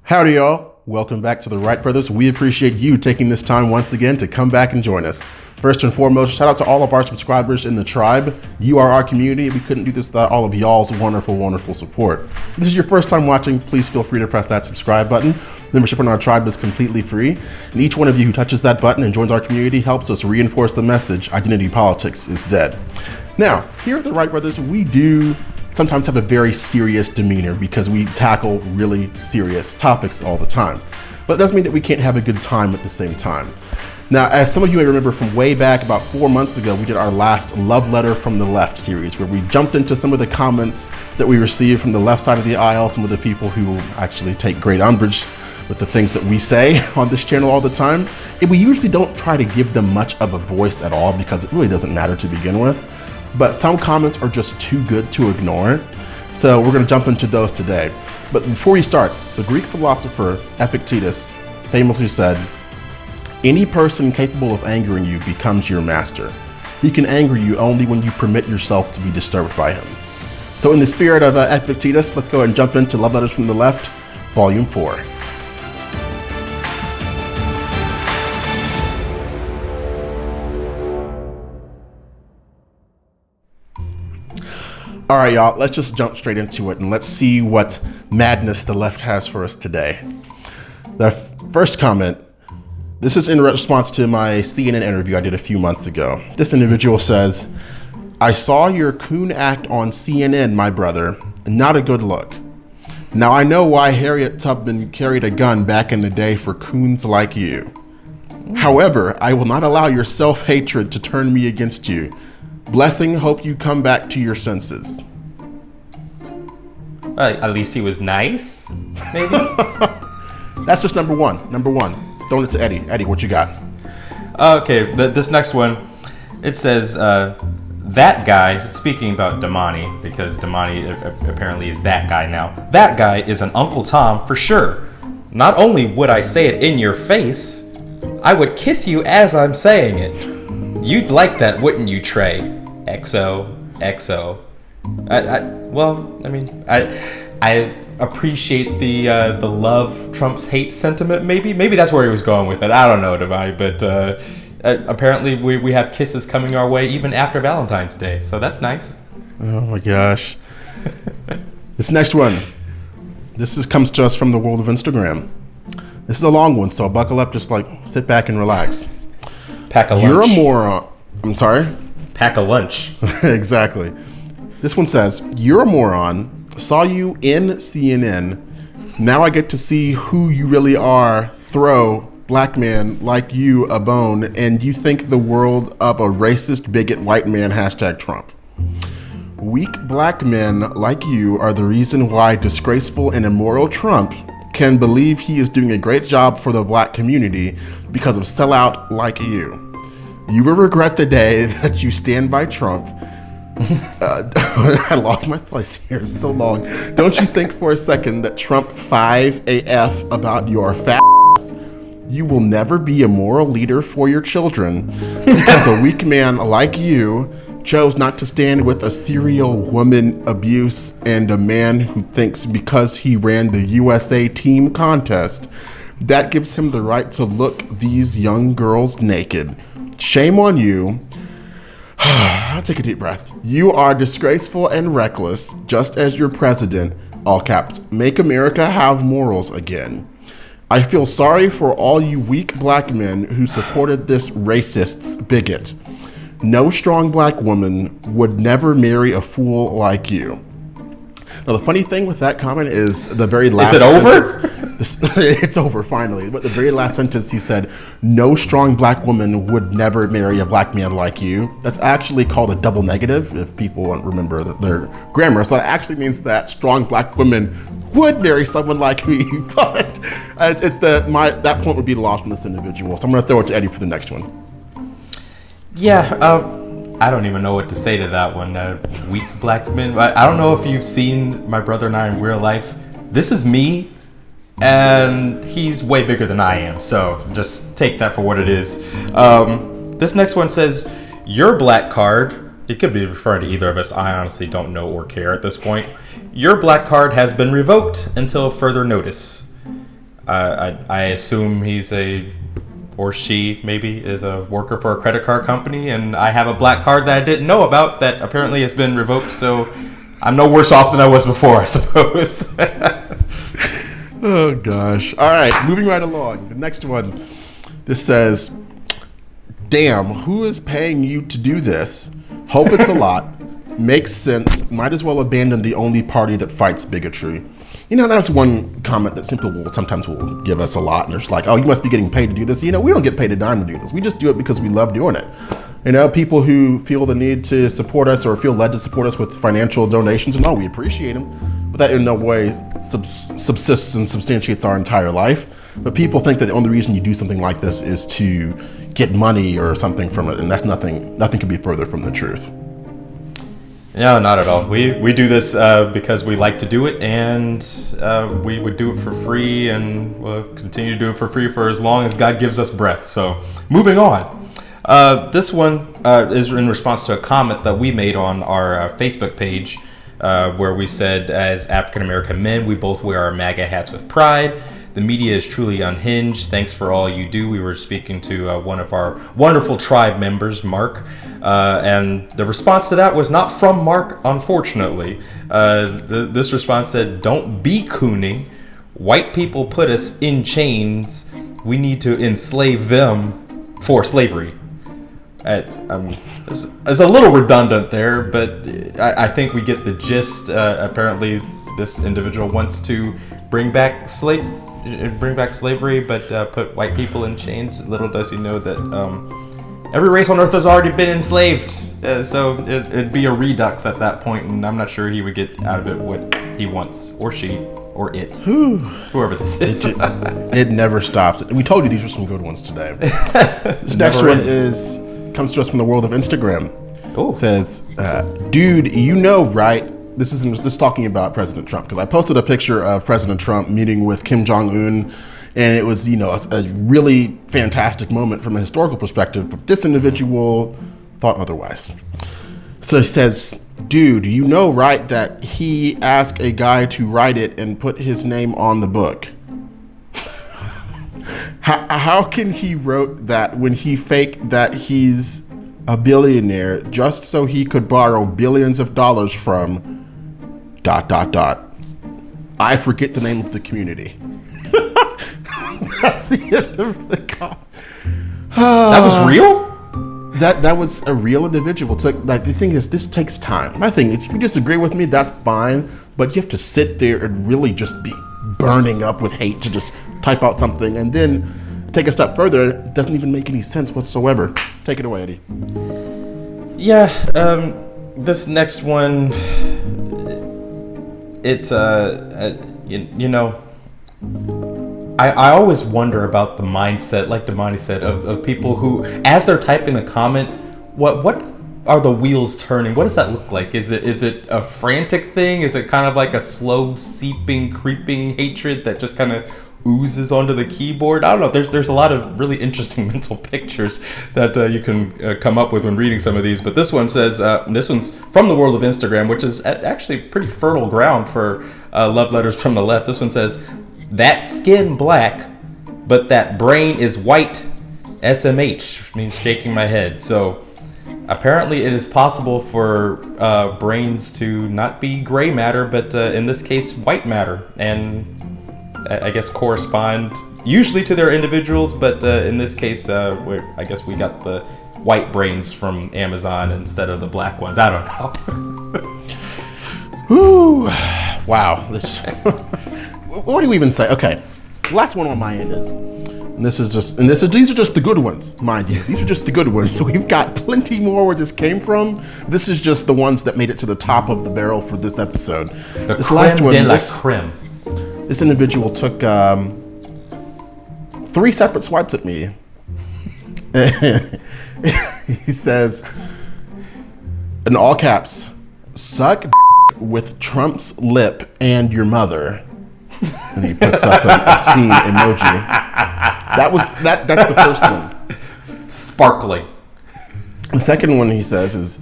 Howdy, y'all. Welcome back to the Wright Brothers. We appreciate you taking this time once again to come back and join us. First and foremost, shout out to all of our subscribers in the tribe. You are our community. We couldn't do this without all of y'all's wonderful, wonderful support. If this is your first time watching, please feel free to press that subscribe button. Membership in our tribe is completely free, and each one of you who touches that button and joins our community helps us reinforce the message: identity politics is dead. Now, here at the Wright Brothers, we do sometimes have a very serious demeanor because we tackle really serious topics all the time. But it doesn't mean that we can't have a good time at the same time. Now, as some of you may remember from way back, about 4 months ago, we did our last Love Letter from the Left series, where we jumped into some of the comments that we received from the left side of the aisle, some of the people who actually take great umbrage with the things that we say on this channel all the time. And we usually don't try to give them much of a voice at all because it really doesn't matter to begin with. But some comments are just too good to ignore. So we're going to jump into those today. But before we start, the Greek philosopher Epictetus famously said, "Any person capable of angering you becomes your master. He can anger you only when you permit yourself to be disturbed by him." So in the spirit of Epictetus, let's go ahead and jump into Love Letters from the Left, Volume 4. All right, y'all, let's just jump straight into it and let's see what madness the left has for us today. The first comment, this is in response to my CNN interview I did a few months ago. This individual says, "I saw your coon act on CNN, my brother. Not a good look. Now I know why Harriet Tubman carried a gun back in the day for coons like you. However, I will not allow your self-hatred to turn me against you. Blessing, hope you come back to your senses." At least he was nice, maybe? That's just number one. Throwing it to Eddie. Eddie, what you got? Okay, this next one, it says, that guy, speaking about Damani, because Damani apparently is that guy now. "That guy is an Uncle Tom for sure. Not only would I say it in your face, I would kiss you as I'm saying it. You'd like that, wouldn't you, Trey? XO, XO. I appreciate the love trumps hate sentiment, maybe. Maybe that's where he was going with it. I don't know, Devine, but apparently we have kisses coming our way even after Valentine's Day, so that's nice. Oh my gosh. This next one. Comes to us from the world of Instagram. This is a long one, so buckle up, just sit back and relax. Pack a lunch. "You're a moron." I'm sorry? Pack a lunch. Exactly. This one says, "You're a moron. Saw you in CNN. Now I get to see who you really are. Throw black man like you a bone, and you think the world of a racist bigot white man, #Trump. Weak black men like you are the reason why disgraceful and immoral Trump can believe he is doing a great job for the black community because of sellout like you. You will regret the day that you stand by Trump." I lost my place here. It's so long. "Don't you think for a second that Trump 5 AF about your fat ass. You will never be a moral leader for your children because a weak man like you chose not to stand with a serial woman abuse and a man who thinks because he ran the USA team contest, that gives him the right to look these young girls naked. Shame on you." I'll take a deep breath. "You are disgraceful and reckless, just as your president, all caps, make America have morals again. I feel sorry for all you weak black men who supported this racist's bigot. No strong black woman would never marry a fool like you." Now, the funny thing with that comment is the very last sentence. Is it over? It's over, finally. But the very last sentence, he said, "No strong black woman would never marry a black man like you." That's actually called a double negative, if people remember their grammar. So it actually means that strong black women would marry someone like me. But that point would be lost from this individual. So I'm going to throw it to Eddie for the next one. Yeah, I don't even know what to say to that one. Weak black men. I don't know if you've seen my brother and I in real life. This is me, and he's way bigger than I am, so just take that for what it is. This next one says, "Your black card," it could be referring to either of us, I honestly don't know or care at this point. "Your black card has been revoked until further notice. I assume he's or she maybe is a worker for a credit card company, and I have a black card that I didn't know about that apparently has been revoked, so I'm no worse off than I was before, I suppose. Oh, gosh. All right, moving right along. The next one. This says, damn, who is paying you to do this? Hope it's a lot. Makes sense. Might as well abandon the only party that fights bigotry. You know, that's one comment that people will sometimes give us a lot. And they're just like, oh, you must be getting paid to do this. You know, we don't get paid a dime to do this. We just do it because we love doing it. You know, people who feel the need to support us or feel led to support us with financial donations, and all, we appreciate them. But that in no way subsists and substantiates our entire life. But people think that the only reason you do something like this is to get money or something from it. And that's nothing could be further from the truth. No, not at all. We do this because we like to do it, and we would do it for free, and we'll continue to do it for free for as long as God gives us breath. So, moving on. This one is in response to a comment that we made on our Facebook page, where we said, as African American men, we both wear our MAGA hats with pride. The media is truly unhinged. Thanks for all you do. We were speaking to one of our wonderful tribe members, Mark, and the response to that was not from Mark, unfortunately. This response said, don't be cooning. White people put us in chains. We need to enslave them for slavery. It's a little redundant there, but I think we get the gist. Apparently, this individual wants to bring back slavery, but put white people in chains. Little does he know that every race on earth has already been enslaved, so it'd be a redux at that point, and I'm not sure he would get out of it what he wants, or she, or it, whoever this is. It never stops. We told you these were some good ones today. This next one comes to us from the world of Instagram. Ooh. It says, dude, you know, right? This is talking about President Trump, because I posted a picture of President Trump meeting with Kim Jong-un, and it was, you know, a really fantastic moment from a historical perspective, but this individual thought otherwise. So it says, dude, you know, right, that he asked a guy to write it and put his name on the book. How can he wrote that when he faked that he's a billionaire just so he could borrow billions of dollars from ... I forget the name of the community. That's the end of the comment. That was real? That was a real individual. The thing is, this takes time. My thing is, if you disagree with me, that's fine. But you have to sit there and really just be burning up with hate to just type out something, and then take a step further. It doesn't even make any sense whatsoever. Take it away, Eddie. Yeah. This next one, it's you know, I always wonder about the mindset, like Damani said, of people who, as they're typing the comment, what are the wheels turning? What does that look like? Is it a frantic thing? Is it kind of like a slow seeping, creeping hatred that just kind of oozes onto the keyboard? I don't know. There's a lot of really interesting mental pictures that you can come up with when reading some of these. But this one says, this one's from the world of Instagram, which is actually pretty fertile ground for love letters from the left. This one says, that skin black, but that brain is white. SMH, which means shaking my head. So apparently it is possible for brains to not be gray matter, but in this case, white matter. And I guess correspond usually to their individuals, but in this case, I guess we got the white brains from Amazon instead of the black ones. I don't know. Whew. Wow. What do we even say? Okay, last one on my end is, these are just the good ones, mind you. These are just the good ones. So we've got plenty more where this came from. This is just the ones that made it to the top of the barrel for this episode. This last one, creme. This individual took 3 separate swipes at me. He says, in all caps, suck with Trump's lip and your mother. And he puts up an obscene emoji. That's the first one. Sparkling. The second one he says is,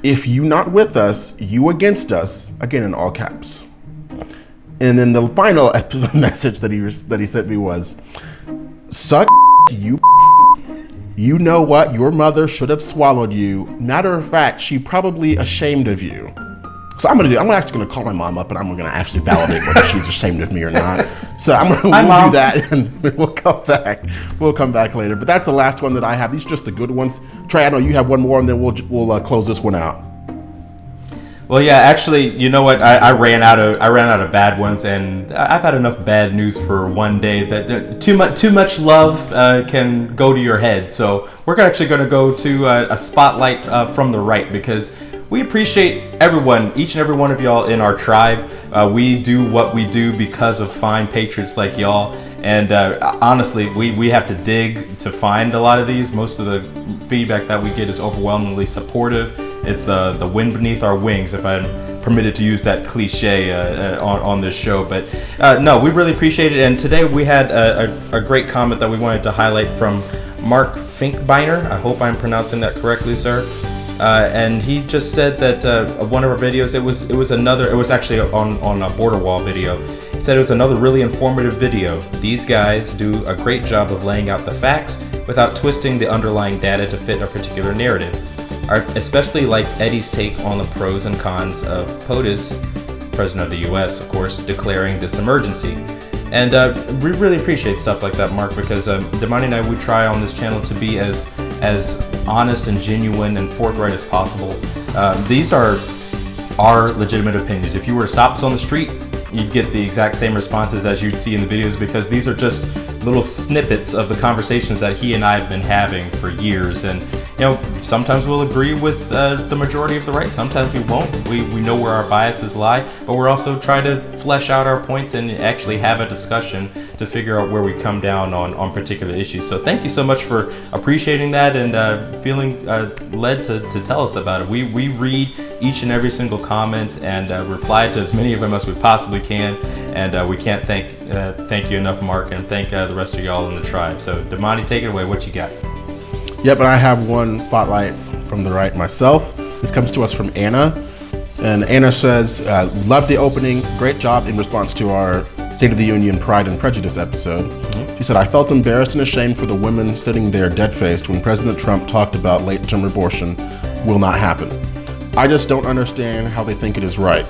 if you not with us, you against us. Again in all caps. And then the final message that he sent me was, "Suck you. You know what? Your mother should have swallowed you. Matter of fact, she probably ashamed of you." So I'm actually gonna call my mom up and I'm gonna actually validate whether she's ashamed of me or not. So we'll do that and we'll come back. We'll come back later. But that's the last one that I have. These are just the good ones. Trey, I know you have one more, and then we'll close this one out. Well, yeah, actually, you know what? I ran out of bad ones, and I've had enough bad news for one day that too much love can go to your head. So we're actually going to go to a spotlight from the right, because we appreciate everyone, each and every one of y'all in our tribe. We do what we do because of fine patriots like y'all. And honestly, we have to dig to find a lot of these. Most of the feedback that we get is overwhelmingly supportive. It's the wind beneath our wings, if I'm permitted to use that cliche on this show. But no, we really appreciate it. And today we had a great comment that we wanted to highlight from Mark Finkbeiner. I hope I'm pronouncing that correctly, sir. And he just said that one of our videos, it was actually on a border wall video. He said it was another really informative video. These guys do a great job of laying out the facts without twisting the underlying data to fit a particular narrative. I especially like Eddie's take on the pros and cons of POTUS, President of the US, of course, declaring this emergency. And we really appreciate stuff like that, Mark, because Damani and I, we try on this channel to be as honest and genuine and forthright as possible. These are our legitimate opinions. If you were to stop us on the street, you'd get the exact same responses as you'd see in the videos, because these are just little snippets of the conversations that he and I have been having for years. And you know, sometimes we'll agree with the majority of the right, sometimes we won't. We know where our biases lie, but we're also trying to flesh out our points and actually have a discussion to figure out where we come down on particular issues. So thank you so much for appreciating that and feeling led to tell us about it. We read each and every single comment and reply to as many of them as we possibly can. And we can't thank you enough, Mark, and thank the rest of y'all in the tribe. So Damani, take it away. What you got? Yep, and I have one spotlight from the right myself. This comes to us from Anna. And Anna says, love the opening. Great job in response to our State of the Union Pride and Prejudice episode. Mm-hmm. She said, I felt embarrassed and ashamed for the women sitting there dead-faced when President Trump talked about late-term abortion will not happen. I just don't understand how they think it is right.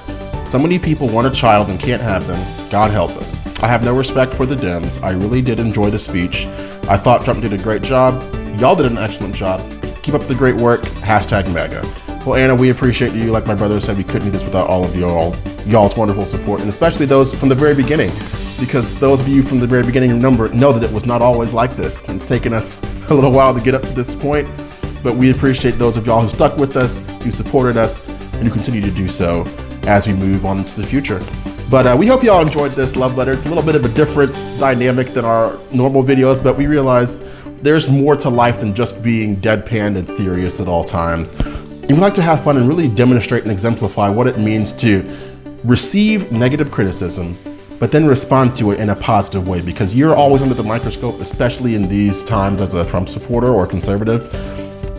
So many people want a child and can't have them. God help us. I have no respect for the Dems. I really did enjoy the speech. I thought Trump did a great job. Y'all did an excellent job. Keep up the great work. #MAGA. Well, Anna, we appreciate you. Like my brother said, we couldn't do this without all of y'all's wonderful support, and especially those from the very beginning, because those of you from the very beginning know that it was not always like this. It's taken us a little while to get up to this point, but we appreciate those of y'all who stuck with us, who supported us, and who continue to do so as we move on into the future. But we hope y'all enjoyed this love letter. It's a little bit of a different dynamic than our normal videos, but we realize there's more to life than just being deadpan and serious at all times. And we like to have fun and really demonstrate and exemplify what it means to receive negative criticism, but then respond to it in a positive way, because you're always under the microscope, especially in these times as a Trump supporter or conservative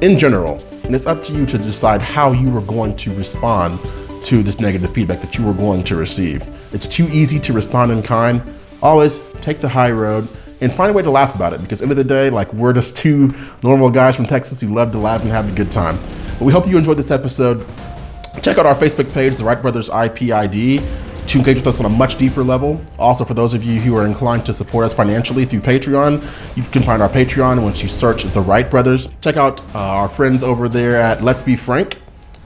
in general. And it's up to you to decide how you are going to respond to this negative feedback that you are going to receive. It's too easy to respond in kind. Always take the high road and find a way to laugh about it, because at the end of the day, like, we're just two normal guys from Texas who love to laugh and have a good time. But we hope you enjoyed this episode. Check out our Facebook page, The Wright Brothers IPID, to engage with us on a much deeper level. Also, for those of you who are inclined to support us financially through Patreon, you can find our Patreon once you search The Wright Brothers. Check out our friends over there at Let's Be Frank,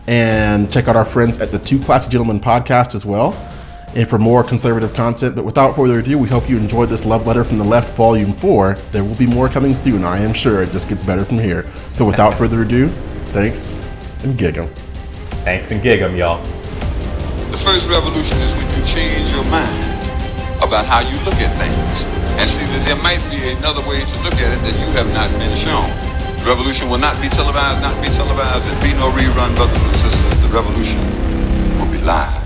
and check out our friends at the Two Classy Gentlemen podcast as well, and for more conservative content. But without further ado, we hope you enjoyed this love letter from the left, volume 4. There will be more coming soon, I am sure. It just gets better from here. So without further ado, thanks and gig 'em. Thanks and gig 'em, y'all. The first revolution is when you change your mind about how you look at things and see that there might be another way to look at it that you have not been shown. The revolution will not be televised, There'll be no rerun, brothers and sisters. The revolution will be live.